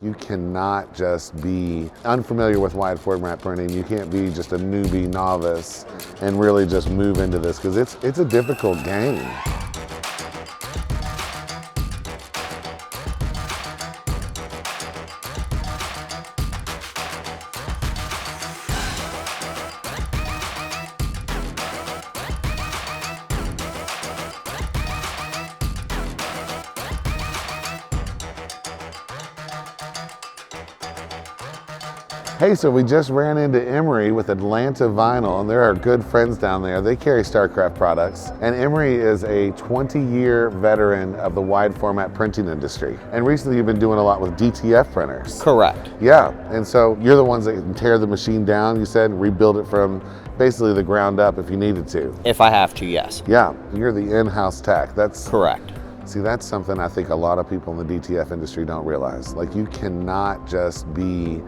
You cannot just be unfamiliar with wide format printing. You can't be just a newbie novice and really just move into this because it's a difficult game. Hey, so we just ran into Emory with Atlanta Vinyl, and they're our good friends down there. They carry StarCraft products, and Emory is a 20-year veteran of the wide format printing industry. And recently you've been doing a lot with DTF printers. Correct. Yeah, and so you're the ones that can tear the machine down, you said, and rebuild it from basically the ground up if you needed to. If I have to, yes. Yeah, you're the in-house tech. That's correct. See, that's something I think a lot of people in the DTF industry don't realize. Like, you cannot just be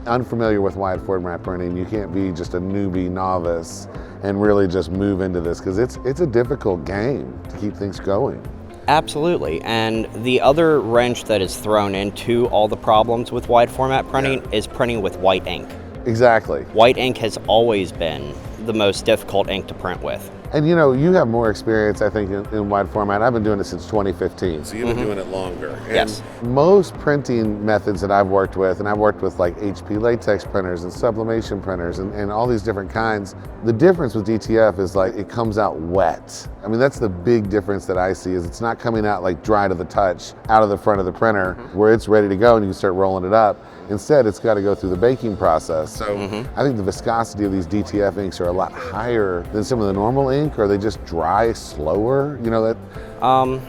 unfamiliar with wide format printing. You can't be just a newbie novice and really just move into this because it's a difficult game to keep things going. Absolutely, and the other wrench that is thrown into all the problems with wide format printing is printing with white ink. Exactly. White ink has always been the most difficult ink to print with. And you know, you have more experience, I think, in wide format. I've been doing it since 2015. So you've been doing it longer. And yes. Most printing methods that I've worked with, and I've worked with like HP latex printers and sublimation printers and all these different kinds, the difference with DTF is like it comes out wet. I mean, that's the big difference that I see is it's not coming out like dry to the touch out of the front of the printer where it's ready to go and you can start rolling it up. Instead, it's got to go through the baking process. So I think the viscosity of these DTF inks are a lot higher than some of the normal ink, or they just dry slower, you know that?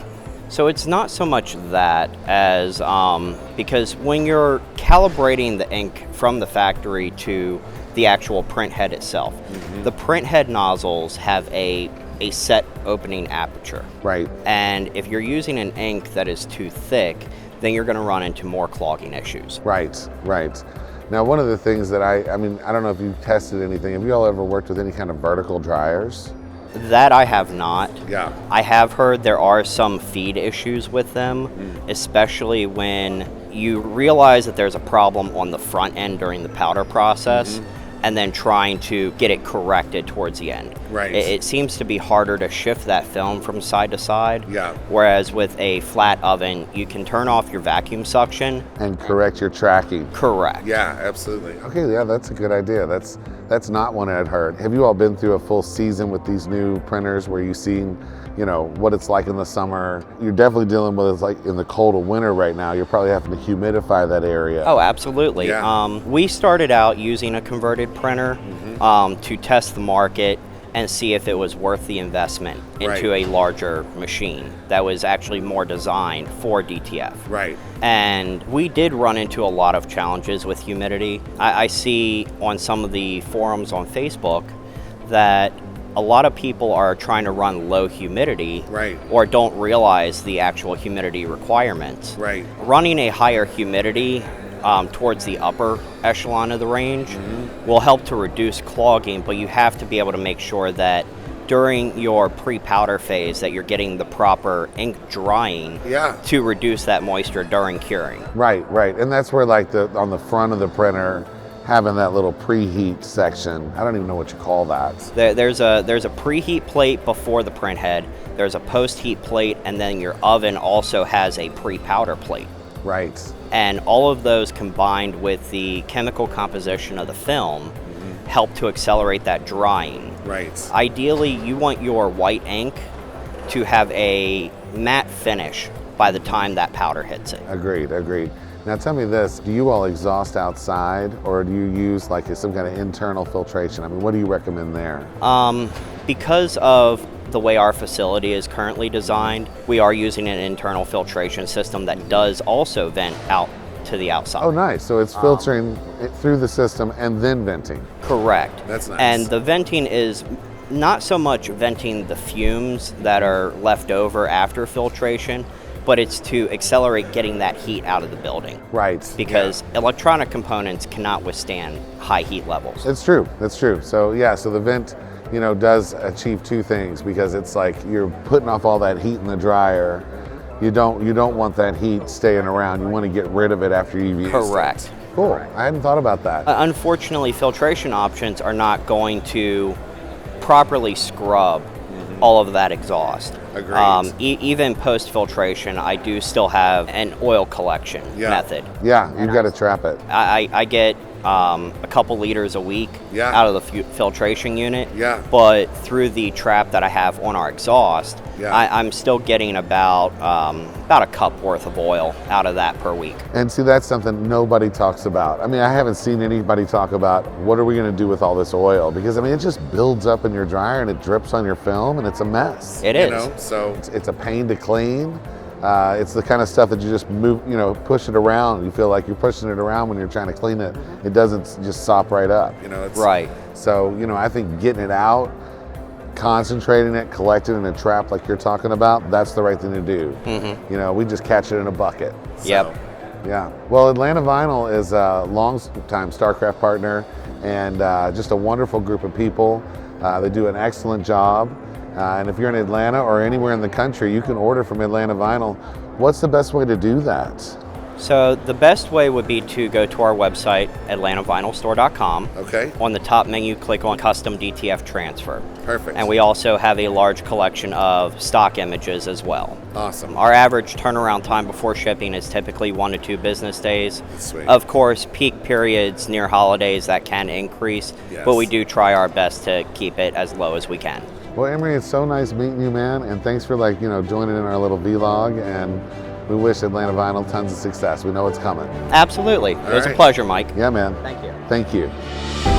So it's not so much that as, because when you're calibrating the ink from the factory to the actual print head itself, the print head nozzles have a set opening aperture. Right. And if you're using an ink that is too thick, then you're going to run into more clogging issues. Right, right. Now, one of the things that I mean, I don't know if you've tested anything. Have you all ever worked with any kind of vertical dryers? That I have not. Yeah. I have heard there are some feed issues with them, especially when you realize that there's a problem on the front end during the powder process. And then trying to get it corrected towards the end. Right. It seems to be harder to shift that film from side to side. Yeah. Whereas with a flat oven, you can turn off your vacuum suction. And correct your tracking. Correct. Yeah, absolutely. Okay, yeah, that's a good idea. That's not one I'd heard. Have you all been through a full season with these new printers where you've seen, you know, what it's like in the summer? You're definitely dealing with it like in the cold of winter right now. You're probably having to humidify that area. Oh, absolutely. Yeah. We started out using a converted printer to test the market and see if it was worth the investment into a larger machine that was actually more designed for DTF. Right. And we did run into a lot of challenges with humidity. I see on some of the forums on Facebook that a lot of people are trying to run low humidity or don't realize the actual humidity requirements. Right. Running a higher humidity towards the upper echelon of the range will help to reduce clogging, but you have to be able to make sure that during your pre-powder phase that you're getting the proper ink drying to reduce that moisture during curing. Right, right. And that's where like on the front of the printer, having that little preheat section. I don't even know what you call that. There's a preheat plate before the print head, there's a post-heat plate, and then your oven also has a pre-powder plate. Right. And all of those combined with the chemical composition of the film help to accelerate that drying. Right. Ideally, you want your white ink to have a matte finish by the time that powder hits it. Agreed, agreed. Now tell me this, do you all exhaust outside or do you use like some kind of internal filtration? I mean, what do you recommend there? Because of the way our facility is currently designed, we are using an internal filtration system that does also vent out to the outside. Oh, nice. So it's filtering it through the system and then venting. Correct. That's nice. And the venting is not so much venting the fumes that are left over after filtration, but it's to accelerate getting that heat out of the building. Right. Because electronic components cannot withstand high heat levels. It's true. That's true. So yeah, so the vent, does achieve two things because it's like you're putting off all that heat in the dryer you don't want that heat staying around. You want to get rid of it after you've used it. Correct. Cool. I hadn't thought about that. Unfortunately, filtration options are not going to properly scrub all of that exhaust. Agreed. Even post filtration, I do still have an oil collection method. Yeah, you've got to trap it. I get a couple liters a week out of the filtration unit. Yeah. But through the trap that I have on our exhaust, I'm still getting about a cup worth of oil out of that per week. And see, that's something nobody talks about. I mean, I haven't seen anybody talk about what are we going to do with all this oil, because I mean, it just builds up in your dryer and it drips on your film and it's a mess. It is. You know? So it's a pain to clean. It's the kind of stuff that you just move, push it around. You feel like you're pushing it around when you're trying to clean it. It doesn't just sop right up. Right. So, I think getting it out, concentrating it, collecting it in a trap like you're talking about, that's the right thing to do. We just catch it in a bucket. So, Yep. Yeah. Well, Atlanta Vinyl is a long-time StarCraft partner and just a wonderful group of people. They do an excellent job. And if you're in Atlanta or anywhere in the country, you can order from Atlanta Vinyl. What's the best way to do that? So the best way would be to go to our website, atlantavinylstore.com. Okay. On the top menu, click on Custom DTF Transfer. Perfect. And we also have a large collection of stock images as well. Awesome. Our average turnaround time before shipping is typically 1 to 2 business days. Sweet. Of course, peak periods near holidays, that can increase, but we do try our best to keep it as low as we can. Well, Emory, it's so nice meeting you, man, and thanks for joining in our little vlog, and we wish Atlanta Vinyl tons of success. We know it's coming. Absolutely. It was a pleasure, Mike. Yeah, man. Thank you. Thank you.